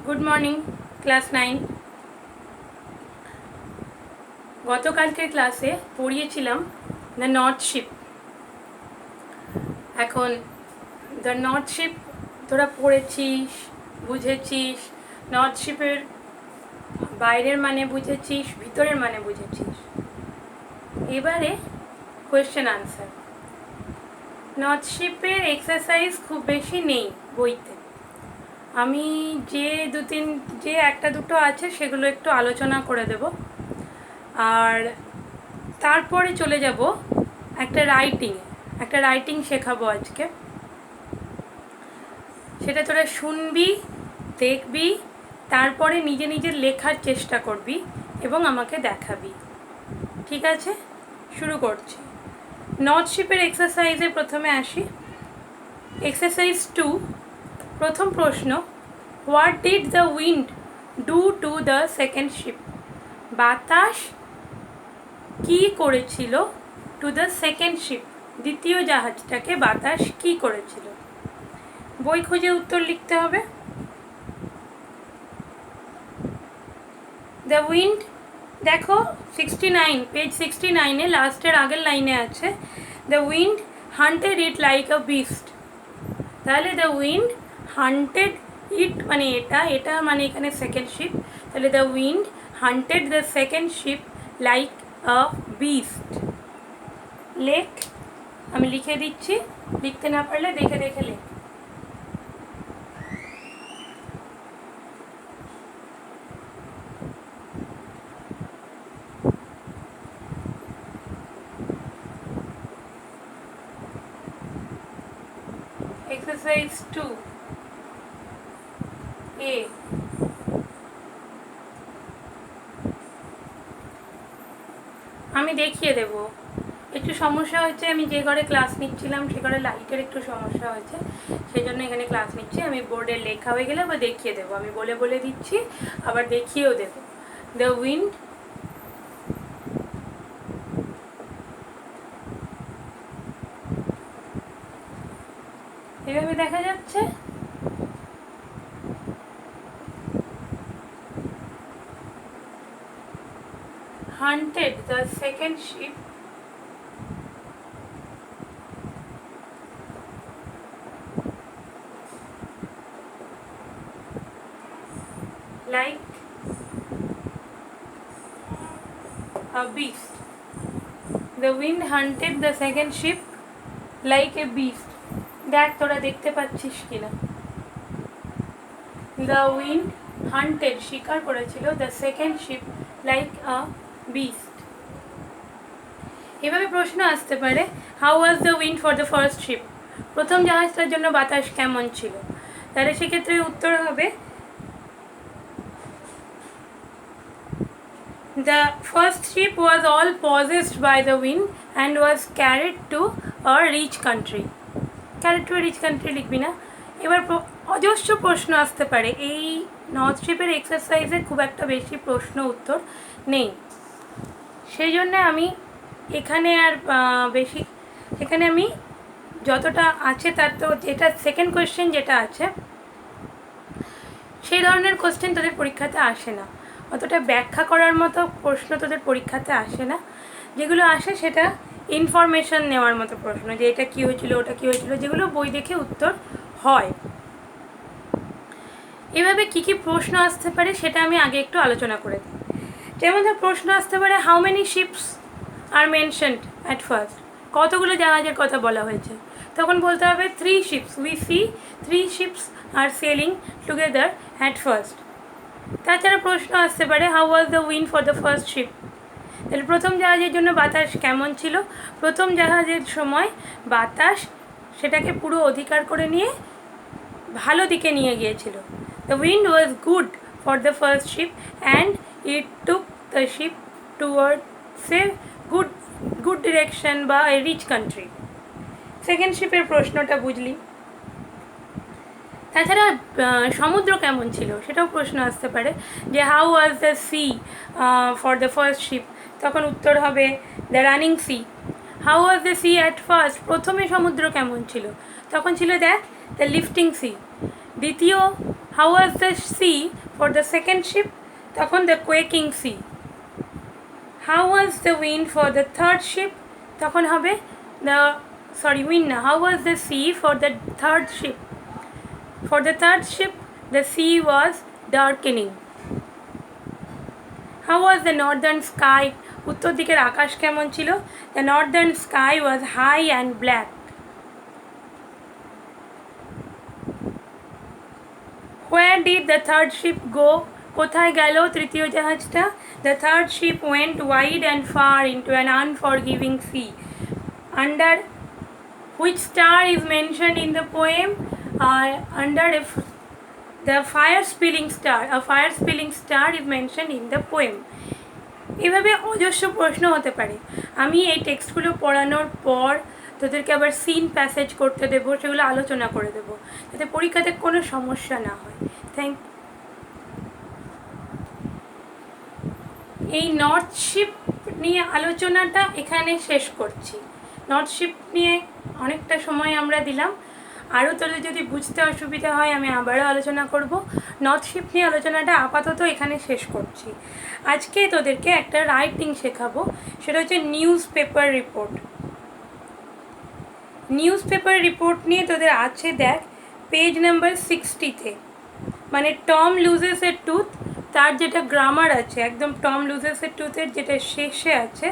Good morning class 9। গতকালকের ক্লাসে পড়িয়েছিলাম the north sheep. এখন দ্য নর্থ শিপ তোরা পড়েছিস, বুঝেছিস, নর্থ শিপের বাইরের মানে বুঝেছিস, ভিতরের মানে বুঝেছিস। এবারে কোয়েশ্চেন আনসার। নর্থ শিপের এক্সারসাইজ খুব বেশি নেই বইতে, আমি যে একটা দুটো আছে সেগুলো একটু আলোচনা করে দেব, আর তারপরে চলে যাব একটা রাইটিং শেখাবো আজকে। সেটা তোরা শুনবি, দেখবি, তারপরে নিজে নিজে লেখার চেষ্টা করবি এবং আমাকে দেখাবি। ঠিক আছে, শুরু করছি। নর্থ শিপের এক্সারসাইজে প্রথমে আসি। এক্সারসাইজ 2, প্রথম প্রশ্ন, what did the wind do to the second sheep? বাতাস কি করেছিল টু দ্য সেকেন্ড শিপ, দ্বিতীয় জাহাজটাকে বাতাস কি করেছিল? বই খুঁজে উত্তর লিখতে হবে। দ্য উইন্ড, দেখো 69, পেজ 69-এ লাস্টের আগের লাইনে আছে the wind hunted it like a beast. তাহলে দ্য উইন্ড হান্টেড ইট মানে এটা মানে এখানে সেকেন্ড শিপ, তাহলে the wind hunted the second ship like a beast. লেখ, আমি লিখে দিচ্ছি, লিখতে না পারলে দেখে দেখে লেখ। Exercise 2A, আমি দেখিয়ে দেব। একটু সমস্যা হচ্ছে, আমি যে ঘরে ক্লাস নিচ্ছিলাম সে ঘরে লাইটের একটু সমস্যা হয়েছে, সেই জন্য এখানে ক্লাস নিচ্ছি। আমি বোর্ডে লেখা হয়ে গেলে আবার দেখিয়ে দেবো, আমি বলে বলে দিচ্ছি, আবার দেখিয়েও দেবো। দ্য উইন্ড এভাবে দেখা যাচ্ছে। Hunted the second ship like a beast. The wind hunted the second ship like a beast. দেখ তোরা দেখতে পাচ্ছিস কিনা। The wind hunted, শিকার করেছিল, the second ship like a beast. এভাবে প্রশ্ন আসতে পারে, how was the wind for the first ship? প্রথম জাহাজটার জন্য বাতাস কেমন ছিল? তাহলে সেক্ষেত্রে উত্তর হবে, the first ship was all possessed by the wind and was carried to a rich country. Carried to a rich country লিখবি না। এবার অজস্র প্রশ্ন আসতে পারে, এই নর্থ শিপের এক্সারসাইজে খুব একটা বেশি প্রশ্ন উত্তর নেই, সেই জন্য আমি এখানে আর এখানে আমি যতটা আছে তার তো যেটা সেকেন্ড কোয়েশ্চেন যেটা আছে সেই ধরনের কোয়েশ্চেন তোদের পরীক্ষাতে আসে না, অতটা ব্যাখ্যা করার মতো প্রশ্ন তোদের পরীক্ষাতে আসে না। যেগুলো আসে সেটা ইনফরমেশন নেওয়ার মতো প্রশ্ন, যে এটা কী হয়েছিল, ওটা কী হয়েছিল, যেগুলো বই দেখে উত্তর হয়। এভাবে কী কী প্রশ্ন আসতে পারে সেটা আমি আগে একটু আলোচনা করে দিই। যেমন ধর প্রশ্ন আসতে পারে, how many ships are mentioned at first? কতগুলো জাহাজের কথা বলা হয়েছে? তখন বলতে হবে 3 ships. We see 3 ships are sailing together at first. তাছাড়া প্রশ্ন আসতে পারে, how was the wind for the first ship? তাহলে প্রথম জাহাজের জন্য বাতাস কেমন ছিল? প্রথম জাহাজের সময় বাতাস সেটাকে পুরো অধিকার করে নিয়ে ভালো দিকে নিয়ে গিয়েছিল। The wind was good for the first ship and it took the ship towards a good direction বা এ রিচ কান্ট্রি। সেকেন্ড শিপের প্রশ্নটা বুঝলি। তাছাড়া সমুদ্র কেমন ছিল সেটাও প্রশ্ন আসতে পারে, যে how was the sea for the first ship? তখন উত্তর হবে the running sea. How was the sea at first? প্রথমে সমুদ্র কেমন ছিল? তখন ছিল দেখ দ্য লিফটিং সি। দ্বিতীয় How was the sea for the second ship? তখন the quaking sea. How was the wind for the third ship? তখন হবে wind না, how was the sea for the third ship? For the third ship, the sea was darkening. How was the northern sky? উত্তর দিকের আকাশ কেমন ছিল? The northern sky was high and black. Where did the third ship go? কোথায় গেল তৃতীয় জাহাজটা? The third ship went wide and far into an unforgiving sea. Under which star is mentioned in the poem? Under the fire spilling star. A fire spilling star is mentioned in the poem. এভাবে অজস্র প্রশ্ন হতে পারে। আমি এই টেক্সটগুলো পড়ানোর পর তোদেরকে আবার সিন প্যাসেজ করতে দেবো, সেগুলো আলোচনা করে দেবো যাতে পরীক্ষাতে কোনো সমস্যা না হয়। এই নর্থ শিপ নিয়ে আলোচনাটা এখানে শেষ করছি। নর্থ শিপ নিয়ে অনেকটা সময় আমরা দিলাম, আরও তোদের যদি বুঝতে অসুবিধা হয় আমি আবারও আলোচনা করব। নর্থ শিপ নিয়ে আলোচনাটা আপাতত এখানে শেষ করছি। আজকে তোদেরকে একটা রাইটিং শেখাবো, সেটা হচ্ছে news paper report. News paper report নিয়ে তোদের আছে দেখ পেজ নাম্বার 60-তে, মানে টম লুজেস এ টুথ, তার যেটা গ্রামার আছে একদম টম লুজেস এ টুথের যেটা শেষে আছে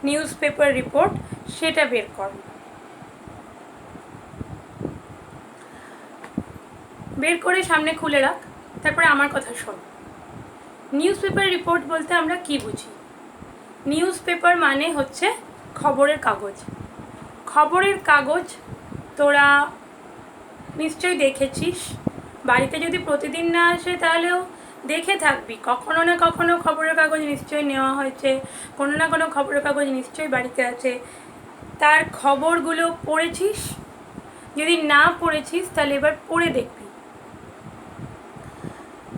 নিউজ পেপার রিপোর্ট, সেটা বের কর। বের করে সামনে খুলে রাখ, তারপরে আমার কথা শোন। নিউজ পেপার রিপোর্ট বলতে আমরা কি বুঝি? নিউজ পেপার মানে হচ্ছে খবরের কাগজ। খবরের কাগজ তোরা নিশ্চয়ই দেখেছিস, বাড়িতে যদি প্রতিদিন না আসে তাহলেও দেখে থাকবি, কখনো না কখনো খবরের কাগজ নিশ্চয়ই নেওয়া হয়েছে, কোনো না কোনো খবরের কাগজ নিশ্চয়ই বাড়িতে আছে। তার খবরগুলো পড়েছিস? যদি না পড়েছিস তাহলে এবার পড়ে দেখবি।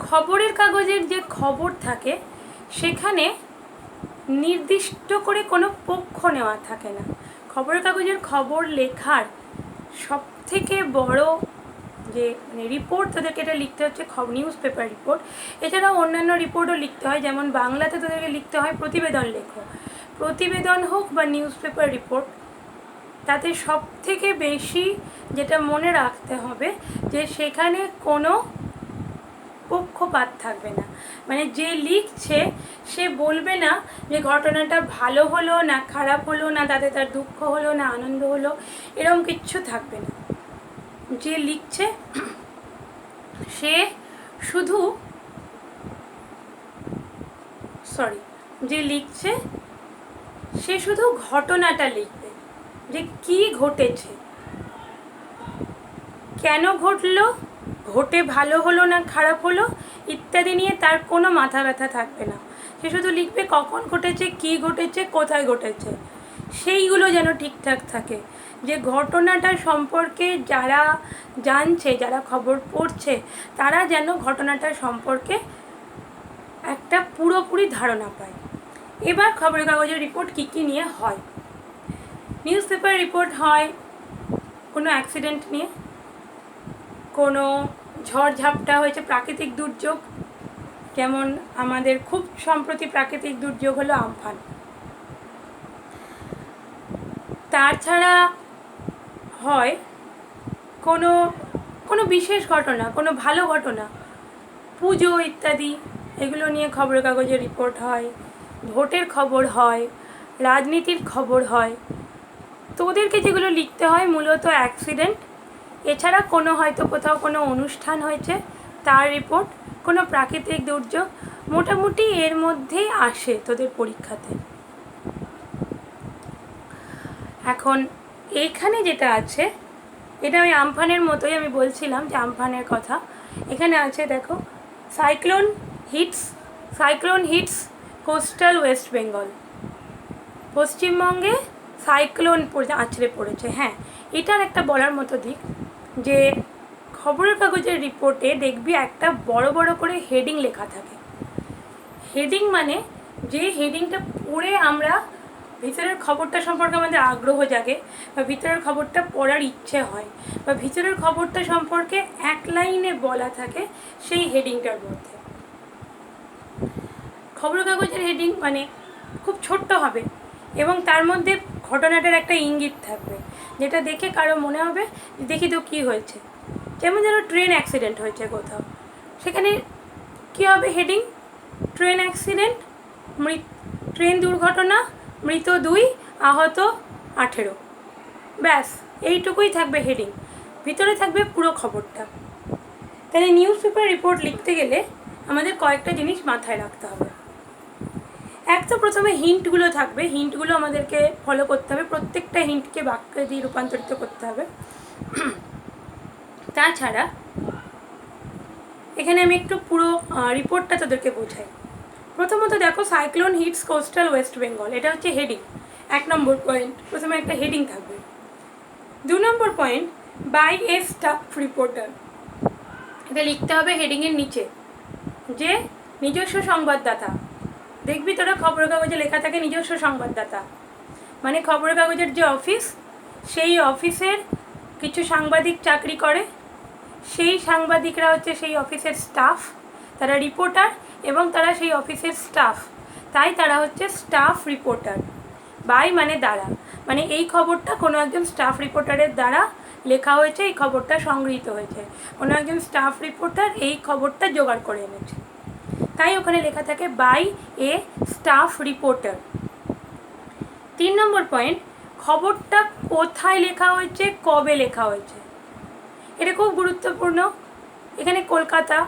খবরের কাগজের যে খবর থাকে সেখানে নির্দিষ্ট করে কোনো পক্ষ নেওয়া থাকে না। খবরের কাগজের খবর লেখার সব থেকে বড় যে রিপোর্ট তোদেরকে এটা লিখতে হচ্ছে নিউজ পেপার রিপোর্ট। এছাড়াও অন্যান্য রিপোর্টও লিখতে হয়, যেমন বাংলাতে তোদেরকে লিখতে হয় প্রতিবেদন লেখো। প্রতিবেদন হোক বা নিউজ পেপার রিপোর্ট, তাতে সব থেকে বেশি যেটা মনে রাখতে হবে যে সেখানে কোনো পক্ষপাত থাকবে না। মানে যে লিখছে সে বলবে না যে ঘটনাটা ভালো হলো না খারাপ হলো, না তাতে তার দুঃখ হলো না আনন্দ হলো, এরকম কিচ্ছু থাকবে না। যে লিখছে সে শুধু ঘটনাটা লিখবে, যে কি ঘটেছে, কেন ঘটলো, ঘটে ভালো হলো না খারাপ হলো ইত্যাদি নিয়ে তার কোনো মাথা ব্যথা থাকবে না। সে শুধু লিখবে কখন ঘটেছে, কী ঘটেছে, কোথায় ঘটেছে, সেইগুলো যেন ঠিকঠাক থাকে। যে ঘটনাটা সম্পর্কে যারা জানছে, যারা খবর পড়ছে, তারা যেন ঘটনাটা সম্পর্কে একটা পুরোপুরি ধারণা পায়। এবার খবরের কাগজের রিপোর্ট কী কী নিয়ে হয়? নিউজ পেপার রিপোর্ট হয় কোনো অ্যাক্সিডেন্ট নিয়ে, কোনো ঝড়ঝাপটা হয়েছে, প্রাকৃতিক দুর্যোগ, যেমন আমাদের খুব সম্প্রতি প্রাকৃতিক দুর্যোগ হলো আমফান। তাছাড়া হয় কোনো বিশেষ ঘটনা, কোনো ভালো ঘটনা, পুজো ইত্যাদি, এগুলো নিয়ে খবরের কাগজের রিপোর্ট হয়। ভোটের খবর হয়, রাজনীতির খবর হয়। তোদেরকে যেগুলো লিখতে হয় মূলত অ্যাক্সিডেন্ট, এছাড়া কোনো হয়তো কোথাও কোনো অনুষ্ঠান হয়েছে তার রিপোর্ট, কোনো প্রাকৃতিক দুর্যোগ, মোটামুটি এর মধ্যেই আসে তোদের পরীক্ষাতে। এখন এইখানে যেটা আছে এটা ওই আমফানের মতোই, আমি বলছিলাম যে আমফানের কথা। এখানে আছে দেখো, cyclone hits coastal West Bengal. পশ্চিমবঙ্গে সাইক্লোন আছড়ে পড়েছে। হ্যাঁ, এটার একটা বলার মতো দিক যে খবরের কাগজের রিপোর্টে দেখবি একটা বড় বড় করে হেডিং লেখা থাকে। হেডিং মানে যে হেডিংটা পড়ে আমরা ভিতরের খবরটা সম্পর্কে আমাদের আগ্রহ জাগে, বা ভিতরের খবরটা পড়ার ইচ্ছে হয়, বা ভিতরের খবরটা সম্পর্কে এক লাইনে বলা থাকে সেই হেডিংটার মধ্যে। খবরের কাগজের হেডিং মানে খুব ছোট্ট হবে এবং তার মধ্যে ঘটনাটার একটা ইঙ্গিত থাকবে, যেটা দেখে কারো মনে হবে দেখি তো কী হয়েছে। যেমন ধরো ট্রেন অ্যাক্সিডেন্ট হয়েছে কোথাও, সেখানে কী হবে হেডিং, ট্রেন অ্যাক্সিডেন্ট, ট্রেন দুর্ঘটনা, মৃত 2, আহত 18। ব্যাস এইটুকুই থাকবে হেডিং, ভিতরে থাকবে পুরো খবরটা। তাহলে নিউজ পেপার রিপোর্ট লিখতে গেলে আমাদের কয়েকটা জিনিস মাথায় রাখতে হবে। এক তো প্রথমে হিন্টগুলো থাকবে, হিন্টগুলো আমাদেরকে ফলো করতে হবে, প্রত্যেকটা হিন্টকে বাক্যে দিয়ে রূপান্তরিত করতে হবে। তাছাড়া এখানে আমি একটু পুরো রিপোর্টটা তোদেরকে বোঝাই। প্রথমত দেখো, cyclone hits coastal West Bengal, এটা হচ্ছে হেডিং, 1 নম্বর পয়েন্ট। প্রথমে একটা হেডিং থাকবে। 2 নম্বর point, by a staff reporter, এটা লিখতে হবে হেডিংয়ের নিচে, যে নিজস্ব সংবাদদাতা। দেখবি তোরা খবরের কাগজে লেখা থাকে নিজস্ব সংবাদদাতা, মানে খবরের কাগজের যে অফিস, সেই অফিসের কিছু সাংবাদিক চাকরি করে, সেই সাংবাদিকরা হচ্ছে সেই অফিসের স্টাফ, তারা রিপোর্টার এবং তারা সেই অফিসের স্টাফ, তাই তারা হচ্ছে স্টাফ রিপোর্টার। বাই মানে দ্বারা, মানে এই খবরটা কোনো একজন স্টাফ রিপোর্টারের দ্বারা লেখা হয়েছে, এই খবরটা সংগৃহীত হয়েছে, কোনো একজন স্টাফ রিপোর্টার এই খবরটা জোগাড় করে এনেছে, তাই ওখানে লেখা থাকে বাই এ স্টাফ রিপোর্টার। 3 নম্বর পয়েন্ট, খবরটা কোথায় লেখা হয়েছে, কবে লেখা হয়েছে, এটা খুব গুরুত্বপূর্ণ। এখানে কলকাতা,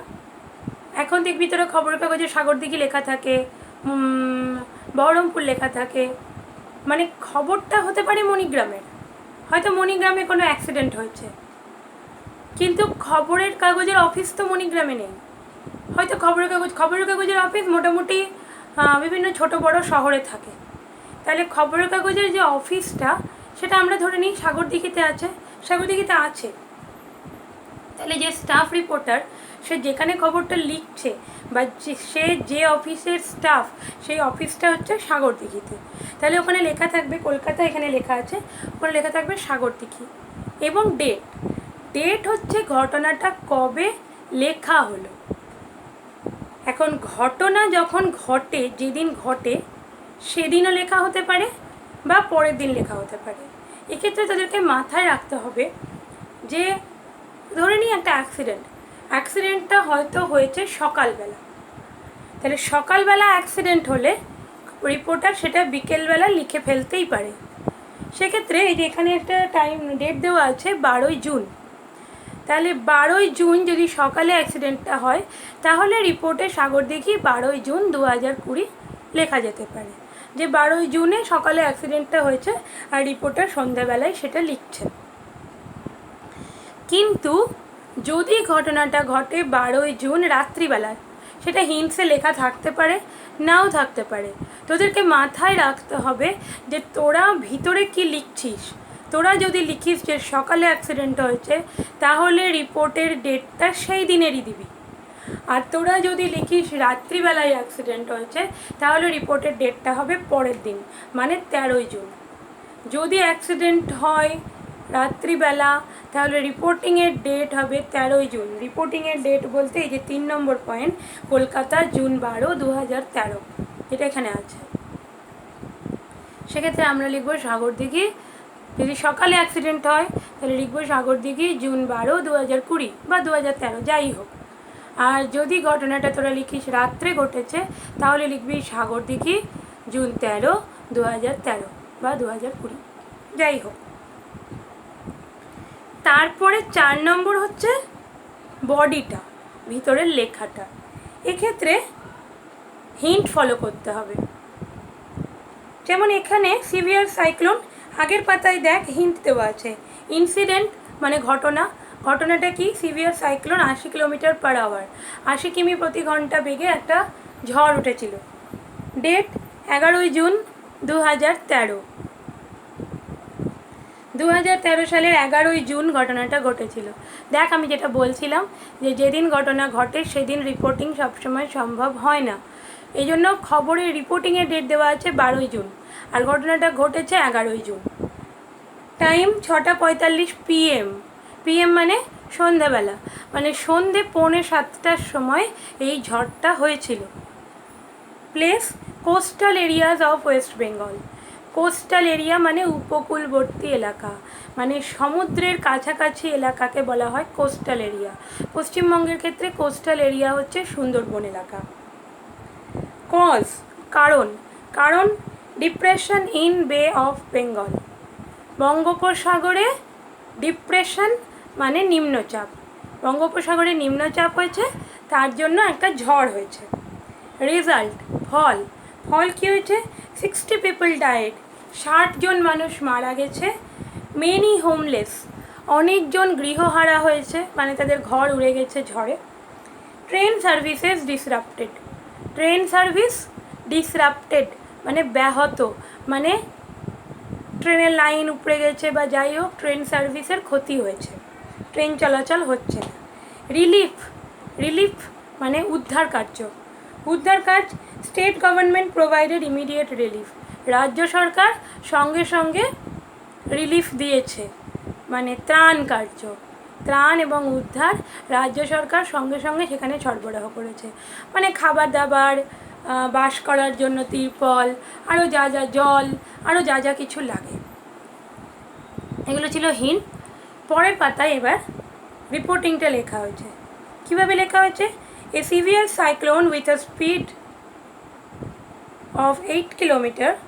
এখন দেখবি তোরা খবরের কাগজে সাগরদিঘি লেখা থাকে, বহরমপুর লেখা থাকে, মানে খবরটা হতে পারে মণিগ্রামের, হয়তো মণিগ্রামে কোনো অ্যাক্সিডেন্ট হয়েছে, কিন্তু খবরের কাগজের অফিস তো মণিগ্রামে নেই, হয়তো খবরের কাগজের অফিস মোটামুটি বিভিন্ন ছোট বড় শহরে থাকে। তাহলে খবরের কাগজের যে অফিসটা সেটা আমরা ধরে নিই সাগরদিঘিতে আছে, সাগরদিঘিতে আছে। তাহলে যে স্টাফ রিপোর্টার সে যেখানে খবরটা লিখছে বা সে যে অফিসের স্টাফ, সেই অফিসটা হচ্ছে সাগরদিঘিতে। তাহলে ওখানে লেখা থাকবে কলকাতা, এখানে লেখা আছে, ওখানে লেখা থাকবে সাগরদিঘি, এবং ডেট হচ্ছে ঘটনাটা কবে লেখা হলো। এখন ঘটনা যখন ঘটে, যেদিন ঘটে সেদিনও লেখা হতে পারে বা পরের দিন লেখা হতে পারে। এক্ষেত্রে তাদেরকে মাথায় রাখতে হবে যে ধরে নিই একটা অ্যাক্সিডেন্টটা হয়তো হয়েছে সকালবেলা, তাহলে সকালবেলা অ্যাক্সিডেন্ট হলে রিপোর্টার সেটা বিকেলবেলা লিখে ফেলতেই পারে। সেক্ষেত্রে এই যে এখানে একটা ডেট দেওয়া আছে 12ই জুন, তাহলে 12ই জুন যদি সকালে অ্যাক্সিডেন্টটা হয় তাহলে রিপোর্টে সাগরদিঘি 12ই জুন 2020 লেখা যেতে পারে, যে 12ই জুনে সকালে অ্যাক্সিডেন্টটা হয়েছে আর রিপোর্টার সন্ধ্যাবেলায় সেটা লিখছে। কিন্তু যদি ঘটনাটা ঘটে 12ই জুন রাত্রিবেলায়, সেটা হিন্টসে লেখা থাকতে পারে, নাও থাকতে পারে। তোদেরকে মাথায় রাখতে হবে যে তোরা ভিতরে কি লিখছিস। তোরা যদি লিখিস যে সকালে অ্যাক্সিডেন্ট হয়েছে তাহলে রিপোর্টের ডেটটা সেই দিনেরই দিবি, আর তোরা যদি লিখিস রাত্রিবেলায় অ্যাক্সিডেন্ট হয়েছে তাহলে রিপোর্টের ডেটটা হবে পরের দিন, মানে 13ই জুন। যদি অ্যাক্সিডেন্ট হয় রাত্রিবেলা তাহলে রিপোর্টিংয়ের ডেট হবে 13ই জুন। রিপোর্টিংয়ের ডেট বলতে এই যে 3 নম্বর পয়েন্ট, কলকাতা জুন 12, 2013, এটা এখানে আছে। সেক্ষেত্রে আমরা লিখবো সাগরদিঘি, যদি সকালে অ্যাক্সিডেন্ট হয় তাহলে লিখবো সাগরদিঘি জুন 12, 2020 বা 2013, যাই হোক। আর যদি ঘটনাটা তোরা লিখিস রাত্রে ঘটেছে তাহলে লিখবি সাগরদিঘি জুন 13, 2013 বা 2020, যাই হোক। তারপরে 4 নম্বর হচ্ছে বডিটা, ভিতরের লেখাটা। এক্ষেত্রে হিন্ট ফলো করতে হবে। যেমন এখানে সিভিয়ার সাইক্লোন, আগের পাতায় দেখ হিন্ট দেওয়া আছে, ইনসিডেন্ট মানে ঘটনাটা কি, সিভিয়ার সাইক্লোন 80 কিলোমিটার/আওয়ার, 80 কিমি প্রতি ঘন্টা বেগে একটা ঝড় উঠেছিল। ডেট 11ই জুন 2013, 2013 সালের 11ই জুন ঘটনাটা ঘটেছিল। দেখ আমি যেটা বলছিলাম যে যেদিন ঘটনা ঘটে সেদিন রিপোর্টিং সবসময় সম্ভব হয় না, এই জন্য খবরের রিপোর্টিংয়ের ডেট দেওয়া আছে 12ই জুন। আর ঘটনাটা ঘটেছে 11ই জুন। Time 6:45 PM। PM মানে সন্ধ্যাবেলা, মানে সন্ধে 6:45টার সময় এই ঝড়টা হয়েছিল। Place coastal areas of West Bengal. Coastal area মানে উপকূলবর্তী এলাকা, মানে সমুদ্রের কাছাকাছি এলাকাকে বলা হয় কোস্টাল এরিয়া। পশ্চিমবঙ্গের ক্ষেত্রে কোস্টাল এরিয়া হচ্ছে সুন্দরবন এলাকা। কজ কারণ, কারণ ডিপ্রেশন ইন বে অফ বেঙ্গল। বঙ্গোপসাগরে ডিপ্রেশন মানে নিম্নচাপ, বঙ্গোপসাগরে নিম্নচাপ হয়েছে, তার জন্য একটা ঝড় হয়েছে। রেজাল্ট ফল, ফল কী হয়েছে? 60 পিপল ডায়েড, 60 জন মানুষ মারা গেছে। মেনি হোমলেস, অনেকজন গৃহহারা হয়েছে, মানে তাদের ঘর উড়ে গেছে ঝড়ে। Train services disrupted, train service disrupted মানে ব্যাহত, মানে ট্রেনের লাইন উপড়ে গেছে বা যাই হোক ট্রেন সার্ভিসের ক্ষতি হয়েছে, ট্রেন চলাচল হচ্ছে না। রিলিফ, রিলিফ মানে উদ্ধার কার্য, উদ্ধার কাজ state government provided immediate relief, রাজ্য সরকার সঙ্গে সঙ্গে রিলিফ দিয়েছে, মানে ত্রাণ কার্য, ত্রাণ এবং উদ্ধার রাজ্য সরকার সঙ্গে সঙ্গে সেখানে সরবরাহ করেছে, মানে খাবার দাবার, বাস করার জন্য তিরপল, আরও যা যা জল, আরও যা যা কিছু লাগে। এগুলো ছিল হিন্ট। পরের পাতায় এবার রিপোর্টিংটা লেখা হয়েছে। কীভাবে লেখা হয়েছে? এ severe cyclone with a speed of 8 km/h,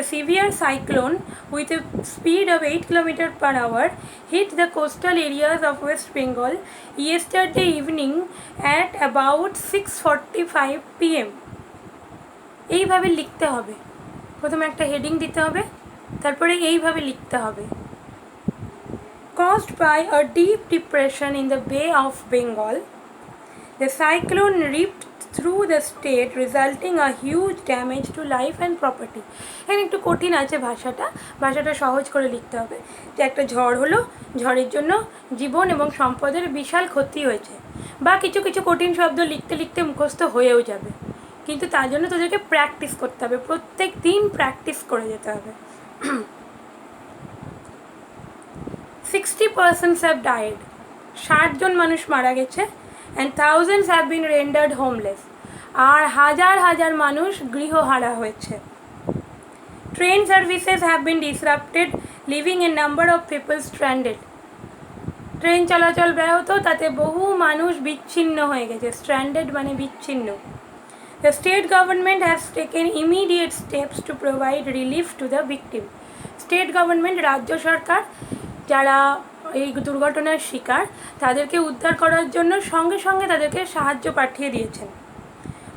a severe cyclone with a speed of 8 km/h hit the coastal areas of West Bengal yesterday evening at about 6:45 PM. এইভাবে লিখতে হবে, প্রথমে একটা হেডিং দিতে হবে, তারপরে এইভাবে লিখতে হবে। Caused by a deep depression in the Bay of Bengal, the cyclone ripped through the state resulting a huge damage to life and property. এখানে একটু কঠিন আছে ভাষাটা, ভাষাটা সহজ করে লিখতে হবে যে একটা ঝড় হলো, ঝড়ের জন্য জীবন এবং সম্পদের বিশাল ক্ষতি হয়েছে, বা কিছু কিছু কঠিন শব্দ লিখতে লিখতে মুখস্থ হয়েও যাবে, কিন্তু তার জন্য তোদেরকে প্র্যাকটিস করতে হবে, প্রত্যেক দিন প্র্যাকটিস করে যেতে হবে। 60 persons have died, 60 জন মানুষ মারা গেছে, and thousands have been rendered homeless, আর হাজার হাজার মানুষ গৃহহারা হয়েছে। Train services have been disrupted, living A number of people stranded. Train চলাচল ব্যাহত, তাতে বহু মানুষ বিচ্ছিন্ন হয়ে গেছে, স্ট্র্যান্ডেড মানে বিচ্ছিন্ন। The state government has taken immediate steps to provide relief to the victim. State government, রাজ্য সরকার, যারা এই দুর্ঘটনার শিকার তাদেরকে উদ্ধার করার জন্য সঙ্গে সঙ্গে তাদেরকে সাহায্য পাঠিয়ে দিয়েছেন।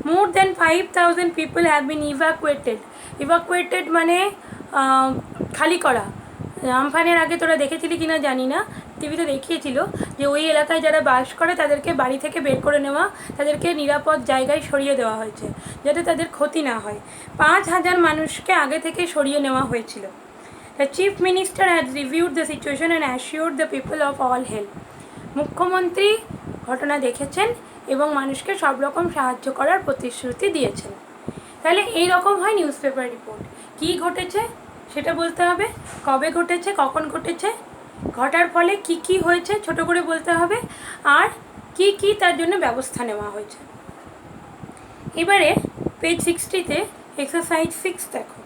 More than 5000 people have been ইভাকুয়েটেড, ইভাকুয়েটেড মানে খালি করা। আমফানের আগে তোরা দেখেছিলি কিনা জানি না, টিভিতে দেখিয়েছিল যে ওই এলাকায় যারা বাস করে তাদেরকে বাড়ি থেকে বের করে নেওয়া, তাদেরকে নিরাপদ জায়গায় সরিয়ে দেওয়া হয়েছে যাতে তাদের ক্ষতি না হয়। 5000 মানুষকে আগে থেকে সরিয়ে নেওয়া হয়েছিল। The Chief Minister has reviewed the situation and assured the people of all help. মুখ্যমন্ত্রী ঘটনা দেখেছেন এবং মানুষকে সব রকম সাহায্য করার প্রতিশ্রুতি দিয়েছেন। তাহলে এই রকম হয় নিউজ পেপার রিপোর্ট। কী ঘটেছে সেটা বলতে হবে, কবে ঘটেছে, কখন ঘটেছে, ঘটার ফলে কি কি হয়েছে ছোট করে বলতে হবে, আর কি কি তার জন্য ব্যবস্থা নেওয়া হয়েছে। এবারে পেজ 60-তে এক্সারসাইজ 6 দেখো।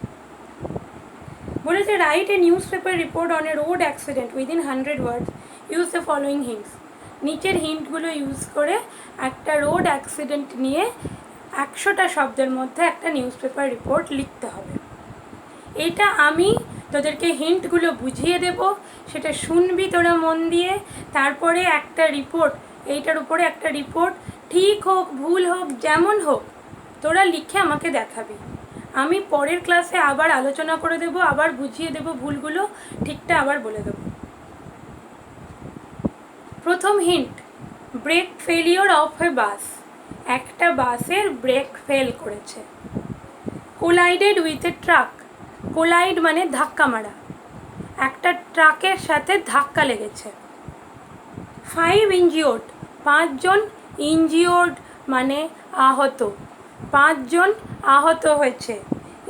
বলেছে write a news paper report on a road accident within 100 words, use the following hints. নিচের হিন্টগুলো ইউজ করে একটা রোড অ্যাক্সিডেন্ট নিয়ে 100টা শব্দের মধ্যে একটা নিউজ পেপার রিপোর্ট লিখতে হবে। এটা আমি তোদেরকে হিন্টগুলো বুঝিয়ে দেব, সেটা শুনবি তোরা মন দিয়ে, তারপরে একটা রিপোর্ট, এইটার উপরে একটা রিপোর্ট ঠিক হোক ভুল হোক যেমন হোক তোরা লিখে আমাকে দেখাবি। আমি পরের ক্লাসে আবার আলোচনা করে দেব, আবার বুঝিয়ে দেব, ভুলগুলো ঠিকটা আবার বলে দেব। প্রথম হিন্ট, ব্রেক ফেলিওর অফ এ বাস, একটা বাসের ব্রেক ফেল করেছে। কোলাইডেড উইথ এ ট্রাক, কোলাইড মানে ধাক্কা মারা, একটা ট্রাকের সাথে ধাক্কা লেগেছে। 5 ইনজিওর্ড, 5 জন, ইনজিওর্ড মানে আহত, 5 জন আহত হয়েছে।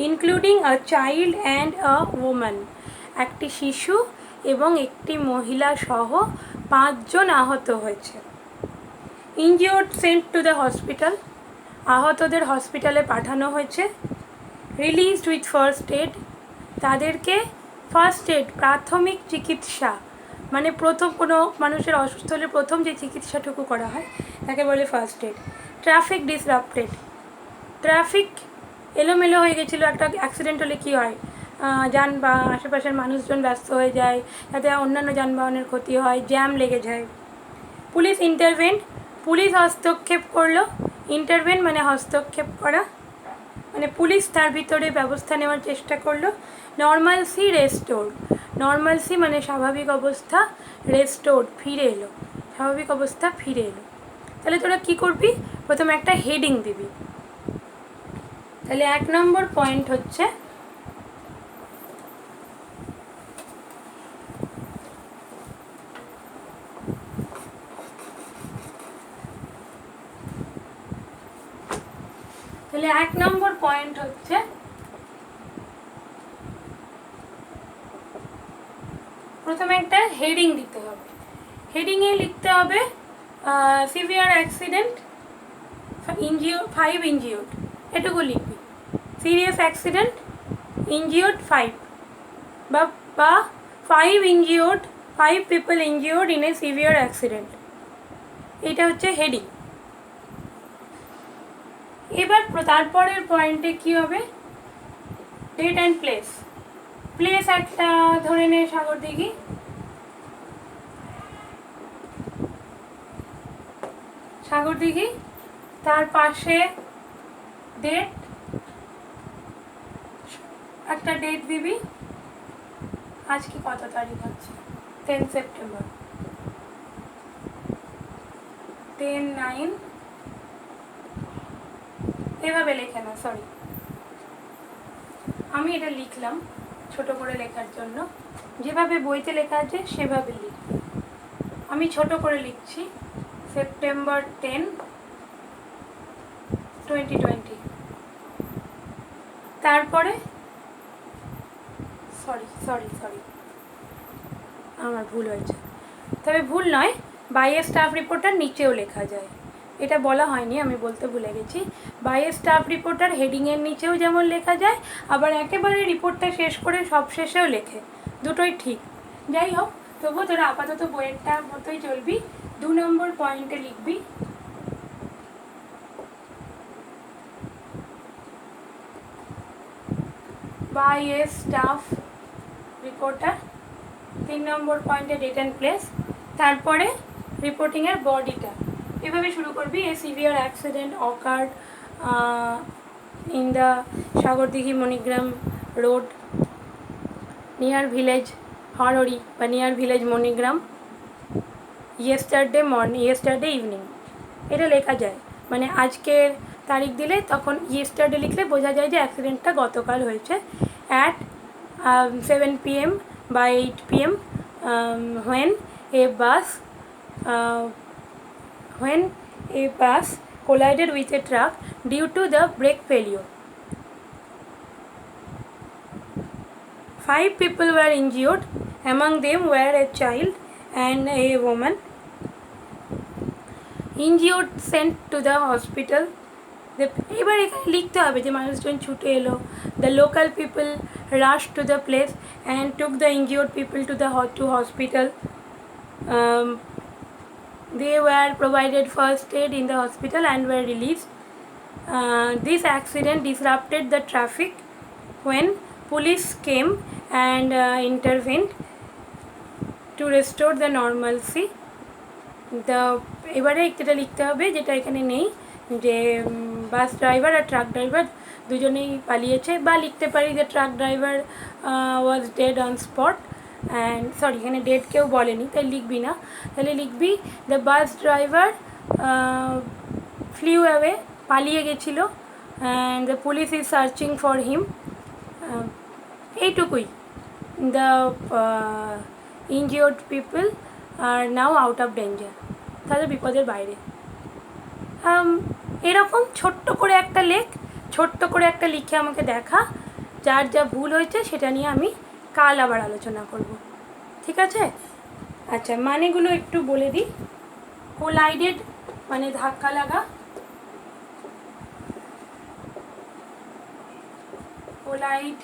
Including a child and a woman, একটি শিশু এবং একটি মহিলা সহ 5 জন আহত হয়েছে। Injured sent to the hospital, আহতদের হসপিটালে পাঠানো হয়েছে। রিলিজড উইথ ফার্স্ট এড, তাদেরকে ফার্স্ট এড প্রাথমিক চিকিৎসা, মানে প্রথম কোনো মানুষের অসুস্থ হলে প্রথম যে চিকিৎসাটুকু করা হয় তাকে বলে first aid. Traffic disrupted, traffic এলোমেলো হয়ে গেছিলো, একটা অ্যাক্সিডেন্ট হলে কী হয়, যান বা আশেপাশের মানুষজন ব্যস্ত হয়ে যায়, যাতে অন্যান্য যানবাহনের ক্ষতি হয়, জ্যাম লেগে যায়। পুলিশ ইন্টারভেন্ট, পুলিশ হস্তক্ষেপ করলো। ইন্টারভেন্ট মানে হস্তক্ষেপ করা, মানে পুলিশ তার ভিতরে ব্যবস্থা নেওয়ার চেষ্টা করলো। নর্মালসি রেস্টোর্ড, নর্মালসি মানে স্বাভাবিক অবস্থা, রেস্টোর্ড ফিরে এলো, স্বাভাবিক অবস্থা ফিরে এলো। তাহলে তোরা কী করবি, প্রথমে একটা হেডিং দিবি। তাহলে 1 নম্বর পয়েন্ট হচ্ছে প্রথমে একটা হেডিং দিতে হবে। হেডিংয়ে লিখতে হবে সিভিয়ার অ্যাক্সিডেন্ট, 5 ইনজিওর্ড, এটুকু লিখবি। সিরিয়াস অ্যাক্সিডেন্ট, ইনজিওর্ড 5 বা 5 injured, 5 people injured in a severe accident, এটা হচ্ছে হেডিং। এবার তারপরের পয়েন্টে কী হবে, ডেট অ্যান্ড প্লেস। প্লেস একটা ধরে নে সাগরদিঘি, সাগরদিঘি, তার পাশে ডেট, একটা ডেট দিবি। আজকে কত তারিখ হচ্ছে, 10 সেপ্টেম্বর, 10/9, এভাবে লেখে না, সরি আমি এটা লিখলাম ছোট করে লেখার জন্য, যেভাবে বইতে লেখা আছে সেভাবে লিখবি। আমি ছোট করে লিখছি, সেপ্টেম্বর 10, 2020। তারপরে সরি আমার ভুল হয়েছে, তবে ভুল নয়, বাই এ স্টাফ রিপোর্টার নিচেও লেখা যায়, এটা বলা হয়নি, আমি বলতে ভুলে গেছি। বাই এ স্টাফ রিপোর্টার হেডিংয়ের নিচেও যেমন লেখা যায়, আবার একেবারে রিপোর্টটা শেষ করে সব শেষেও লেখে, দুটোই ঠিক। যাই হোক, তবুও তোরা আপাতত বইয়েরটা মতোই চলবি। 2 নম্বর পয়েন্টে লিখবি বাই এ স্টাফ রিপোর্টার। 3 নম্বর পয়েন্টে ডেট অ্যান্ড প্লেস। তারপরে রিপোর্টিংয়ের বডিটা এভাবে শুরু করবি, a severe accident occurred in the Sagardighi Manigram road near village Harhari বা near village Manigram yesterday evening, এটা লেখা যায়, মানে আজকের তারিখ দিলে তখন ইয়েস্টারডে লিখলে বোঝা যায় যে অ্যাক্সিডেন্টটা গতকাল হয়েছে। অ্যাট 7 PM বা 8 PM when a bus collided with a truck due to the brake failure. 5 people were injured, among them were a child and a woman. Injured sent to the hospital. এবার এখানে লিখতে হবে যে মানুষজন ছুটে এলো। The local people rushed to the place and took the injured people to the hospital. They were provided first aid in the hospital and were released. This accident disrupted the traffic when police came and intervened to restore the normalcy. এবারে একটা লিখতে হবে যেটা এখানে নেই, যে bus driver আর truck driver দুজনেই পালিয়েছে, বা লিখতে পারি যে truck driver was dead on spot and এখানে ডেড কেউ বলেনি তাই লিখবি না, তাহলে লিখবি the bus driver flew away, পালিয়ে গেছিলো, and the police is searching for him, এইটুকুই। The injured people are now out of danger, তাদের বিপদের বাইরে। এরকম ছোট্ট করে একটা লেখ, ছোট্ট করে একটা লিখে আমাকে দেখা, যার যা ভুল হয়েছে সেটা নিয়ে আমি কাল আবার আলোচনা করব, ঠিক আছে? আচ্ছা, মানেগুলো একটু বলে দিই। কোলাইডেড মানে ধাক্কা লাগা, কোলাইড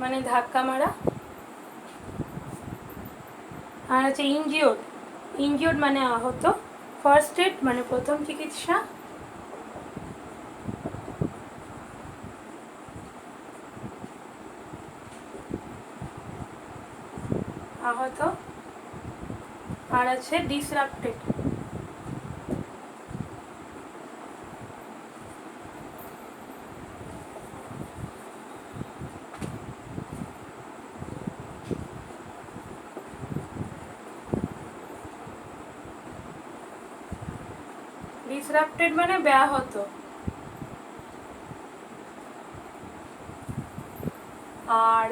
মানে ধাক্কা মারা। আর আছে ইনজিওর্ড, ইনজিওর্ড মানে আহত। ফার্স্ট এড মানে প্রথম চিকিৎসা। আহত। আর আছে ডিসরাপ্টেড, ডিসরাপ্টেড মানে ব্যাহত। আর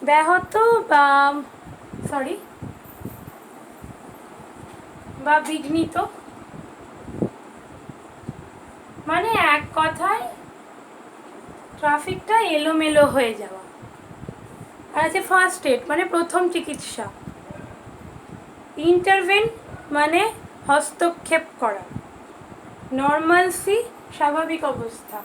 ব্যাহত বা বিঘ্নিত মানে এক কথায় ট্রাফিকটা এলোমেলো হয়ে যাওয়া। আর আছে ফার্স্ট এড মানে প্রথম চিকিৎসা। ইন্টারভেন মানে হস্তক্ষেপ করা। নর্মালসি স্বাভাবিক অবস্থা।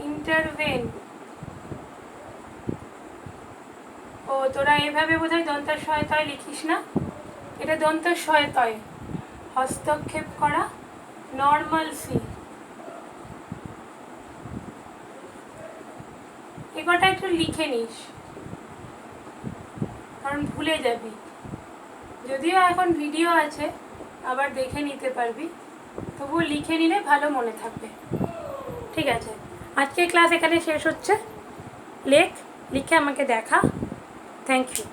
ইন্টারভেন, ও তোরা এভাবে বোধহয় দন্তের সহায়তায় লিখিস না, এটা দন্তের সহায়তায়। হস্তক্ষেপ করা, নর্মালসি। এ কটা একটু লিখে নিস, কারণ ভুলে যাবি। যদিও এখন ভিডিও আছে, আবার দেখে নিতে পারবি, তবুও লিখে নিলে ভালো মনে থাকবে, ঠিক আছে? আজকের ক্লাস এখানে শেষ হচ্ছে। লিখে আমাকে দেখা। Thank you.